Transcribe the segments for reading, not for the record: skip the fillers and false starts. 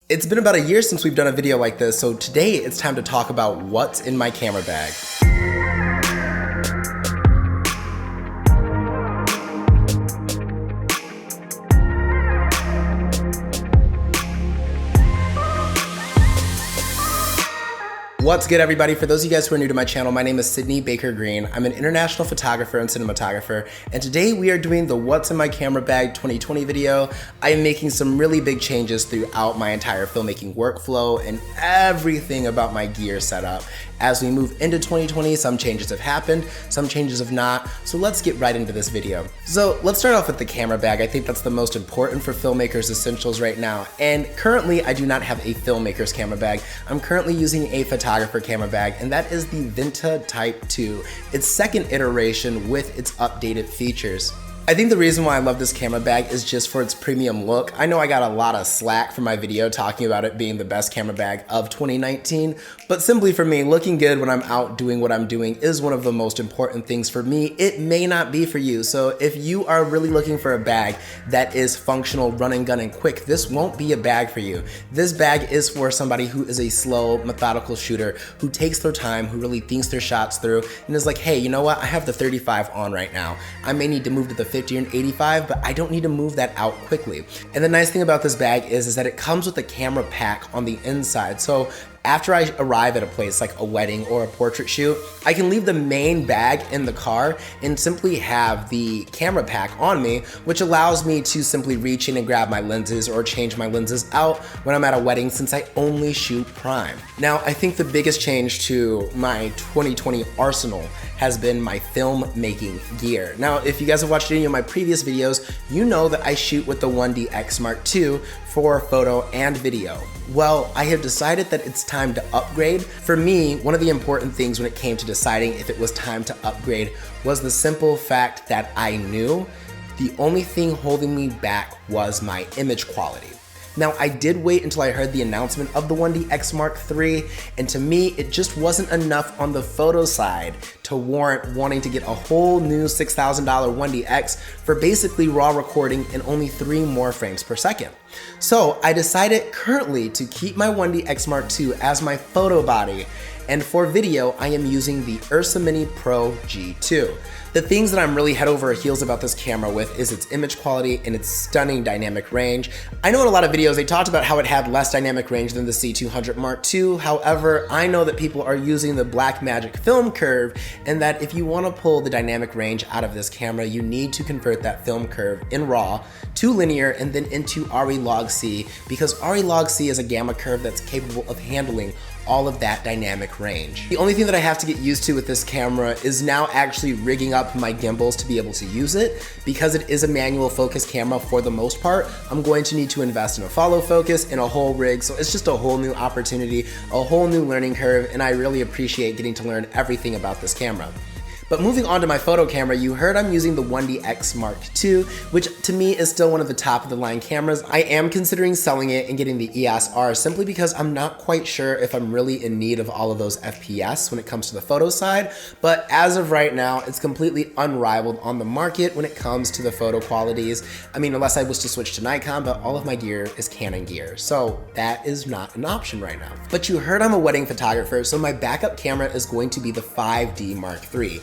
It's been about a year since we've done a video like this, so today it's time to talk about what's in my camera bag. What's good, everybody? For those of you guys who are new to my channel, my name is Sydney Baker Green. I'm an international photographer and cinematographer, and today we are doing the What's in My Camera Bag 2020 video. I am making some really big changes throughout my entire filmmaking workflow and everything about my gear setup. As we move into 2020, some changes have happened, some changes have not, so let's get right into this video. So let's start off with the camera bag. I think that's the most important for filmmakers' essentials right now, and currently I do not have a filmmaker's camera bag. I'm currently using a photographer camera bag, and that is the Vinta Type 2, its second iteration with its updated features. I think the reason why I love this camera bag is just for its premium look. I know I got a lot of slack for my video talking about it being the best camera bag of 2019, but simply for me, looking good when I'm out doing what I'm doing is one of the most important things for me. It may not be for you, so if you are really looking for a bag that is functional, run and gun, and quick, this won't be a bag for you. This bag is for somebody who is a slow, methodical shooter, who takes their time, who really thinks their shots through, and is like, hey, you know what, I have the 35 on right now. I may need to move to the 50 and 85, but I don't need to move that out quickly. And the nice thing about this bag is that it comes with a camera pack on the inside. So after I arrive at a place like a wedding or a portrait shoot, I can leave the main bag in the car and simply have the camera pack on me, which allows me to simply reach in and grab my lenses or change my lenses out when I'm at a wedding, since I only shoot prime. Now, I think the biggest change to my 2020 arsenal has been my filmmaking gear. Now, if you guys have watched any of my previous videos, you know that I shoot with the 1DX Mark II for photo and video. Well, I have decided that it's time to upgrade. For me, one of the important things when it came to deciding if it was time to upgrade was the simple fact that I knew the only thing holding me back was my image quality. Now, I did wait until I heard the announcement of the 1DX Mark III, and to me, it just wasn't enough on the photo side to warrant wanting to get a whole new $6,000 1DX for basically raw recording and only 3 more frames per second. So I decided currently to keep my 1DX Mark II as my photo body, and for video, I am using the Ursa Mini Pro G2. The things that I'm really head over heels about this camera with is its image quality and its stunning dynamic range. I know in a lot of videos they talked about how it had less dynamic range than the C200 Mark II. However, I know that people are using the Blackmagic film curve, and that if you want to pull the dynamic range out of this camera, you need to convert that film curve in RAW to linear and then into RE Log C, because RE Log C is a gamma curve that's capable of handling all of that dynamic range. The only thing that I have to get used to with this camera is now actually rigging up my gimbals to be able to use it. Because it is a manual focus camera for the most part, I'm going to need to invest in a follow focus and a whole rig, so it's just a whole new opportunity, a whole new learning curve, and I really appreciate getting to learn everything about this camera. But moving on to my photo camera, you heard I'm using the 1DX Mark II, which to me is still one of the top of the line cameras. I am considering selling it and getting the EOS R simply because I'm not quite sure if I'm really in need of all of those FPS when it comes to the photo side. But as of right now, it's completely unrivaled on the market when it comes to the photo qualities. I mean, unless I was to switch to Nikon, but all of my gear is Canon gear, so that is not an option right now. But you heard I'm a wedding photographer, so my backup camera is going to be the 5D Mark III.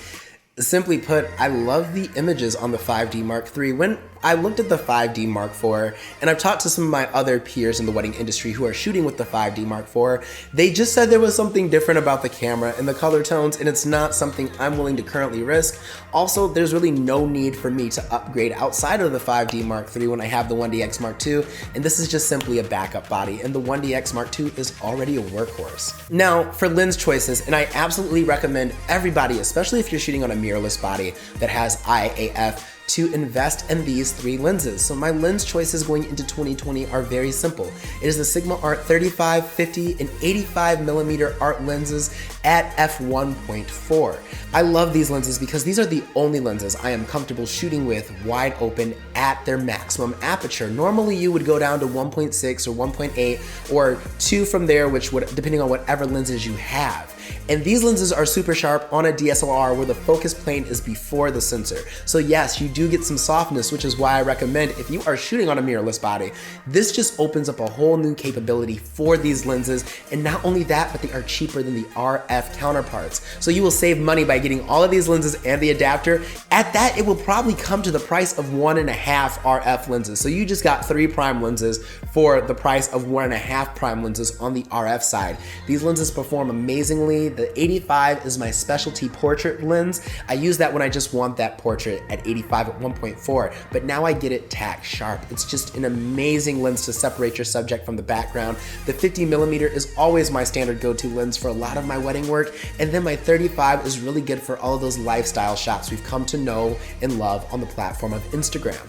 Simply put, I love the images on the 5D Mark III. When I looked at the 5D Mark IV, and I've talked to some of my other peers in the wedding industry who are shooting with the 5D Mark IV, they just said there was something different about the camera and the color tones, and it's not something I'm willing to currently risk. Also, there's really no need for me to upgrade outside of the 5D Mark III when I have the 1DX Mark II, and this is just simply a backup body, and the 1DX Mark II is already a workhorse. Now, for lens choices, and I absolutely recommend everybody, especially if you're shooting on a mirrorless body that has IAF, to invest in these 3 lenses. So my lens choices going into 2020 are very simple. It is the Sigma Art 35, 50, and 85mm art lenses at f1.4. I love these lenses because these are the only lenses I am comfortable shooting with wide open at their maximum aperture. Normally you would go down to 1.6 or 1.8 or 2 from there, which would, depending on whatever lenses you have. And these lenses are super sharp on a DSLR where the focus plane is before the sensor. So yes, you do get some softness, which is why I recommend if you are shooting on a mirrorless body, this just opens up a whole new capability for these lenses. And not only that, but they are cheaper than the RF counterparts. So you will save money by getting all of these lenses and the adapter. At that, it will probably come to the price of 1.5 RF lenses. So you just got 3 prime lenses for the price of 1.5 prime lenses on the RF side. These lenses perform amazingly. The 85 is my specialty portrait lens. I use that when I just want that portrait at 85 at 1.4, but now I get it tack sharp. It's just an amazing lens to separate your subject from the background. The 50mm is always my standard go-to lens for a lot of my wedding work, and then my 35 is really good for all of those lifestyle shots we've come to know and love on the platform of Instagram.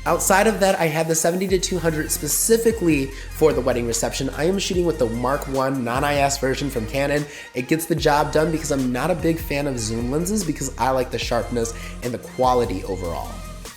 Outside of that, I have the 70-200 specifically for the wedding reception. I am shooting with the Mark I non-IS version from Canon. It gets the job done because I'm not a big fan of zoom lenses because I like the sharpness and the quality overall.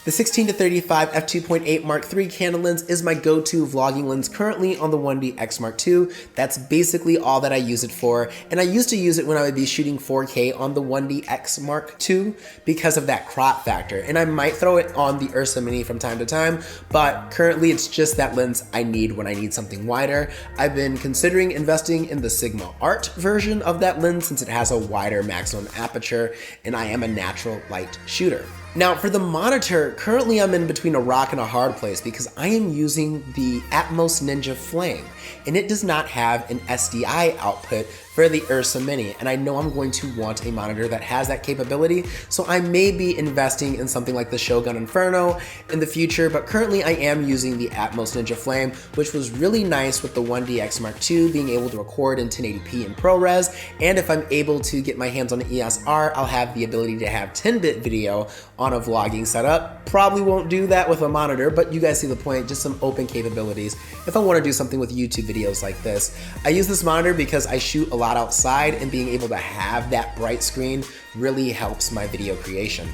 The 16-35 f2.8 Mark III Canon lens is my go-to vlogging lens currently on the 1DX Mark II. That's basically all that I use it for, and I used to use it when I would be shooting 4K on the 1DX Mark II because of that crop factor, and I might throw it on the Ursa Mini from time to time, but currently it's just that lens I need when I need something wider. I've been considering investing in the Sigma Art version of that lens since it has a wider maximum aperture, and I am a natural light shooter. Now for the monitor, currently I'm in between a rock and a hard place because I am using the Atmos Ninja Flame, and it does not have an SDI output for the Ursa Mini, and I know I'm going to want a monitor that has that capability, so I may be investing in something like the Shogun Inferno in the future, but currently I am using the Atmos Ninja Flame, which was really nice with the 1DX Mark II being able to record in 1080p in ProRes, and if I'm able to get my hands on an EOS R, I'll have the ability to have 10-bit video on a vlogging setup. Probably won't do that with a monitor, but you guys see the point, just some open capabilities if I want to do something with YouTube videos like this. I use this monitor because I shoot a lot outside, and being able to have that bright screen really helps my video creation.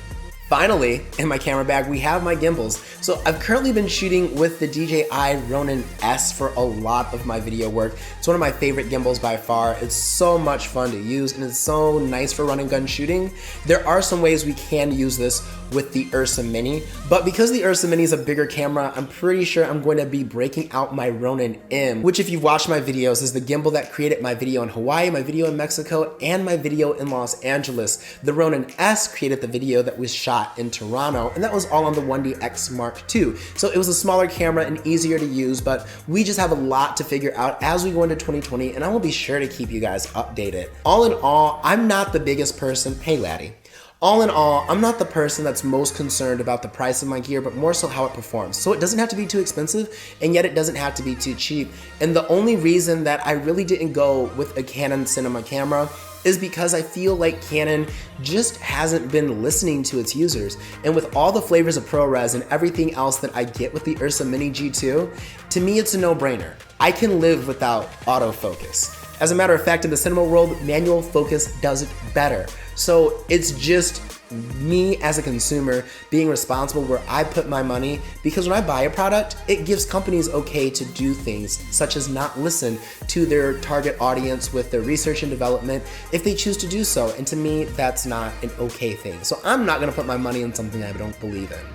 Finally, in my camera bag, we have my gimbals. So I've currently been shooting with the DJI Ronin S for a lot of my video work. It's one of my favorite gimbals by far. It's so much fun to use, and it's so nice for run and gun shooting. There are some ways we can use this with the Ursa Mini, but because the Ursa Mini is a bigger camera, I'm pretty sure I'm going to be breaking out my Ronin M, which if you've watched my videos is the gimbal that created my video in Hawaii, my video in Mexico, and my video in Los Angeles. The Ronin S created the video that was shot in Toronto, and that was all on the 1DX Mark II. So it was a smaller camera and easier to use, but we just have a lot to figure out as we go into 2020, and I will be sure to keep you guys updated. All in all, I'm not the biggest person, hey laddie. All in all, I'm not the person that's most concerned about the price of my gear, but more so how it performs. So it doesn't have to be too expensive, and yet it doesn't have to be too cheap. And the only reason that I really didn't go with a Canon cinema camera is because I feel like Canon just hasn't been listening to its users. And with all the flavors of ProRes and everything else that I get with the Ursa Mini G2, to me it's a no-brainer. I can live without autofocus. As a matter of fact, in the cinema world, manual focus does it better. So it's just me as a consumer being responsible where I put my money, because when I buy a product, it gives companies okay to do things such as not listen to their target audience with their research and development if they choose to do so. And to me, that's not an okay thing. So I'm not gonna put my money in something I don't believe in.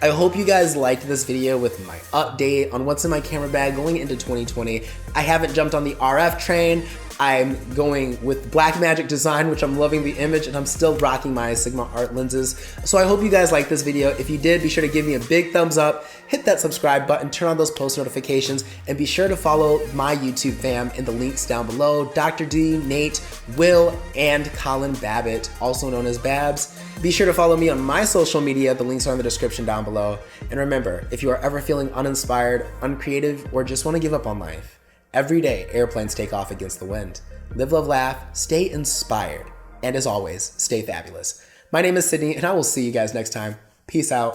I hope you guys liked this video with my update on what's in my camera bag going into 2020. I haven't jumped on the RF train. I'm going with Blackmagic design, which I'm loving the image, and I'm still rocking my Sigma Art lenses. So I hope you guys liked this video. If you did, be sure to give me a big thumbs up, hit that subscribe button, turn on those post notifications, and be sure to follow my YouTube fam in the links down below. Dr. D, Nate, Will, and Colin Babbitt, also known as Babs. Be sure to follow me on my social media. The links are in the description down below. And remember, if you are ever feeling uninspired, uncreative, or just want to give up on life, every day, airplanes take off against the wind. Live, love, laugh, stay inspired, and as always, stay fabulous. My name is Sydney, and I will see you guys next time. Peace out.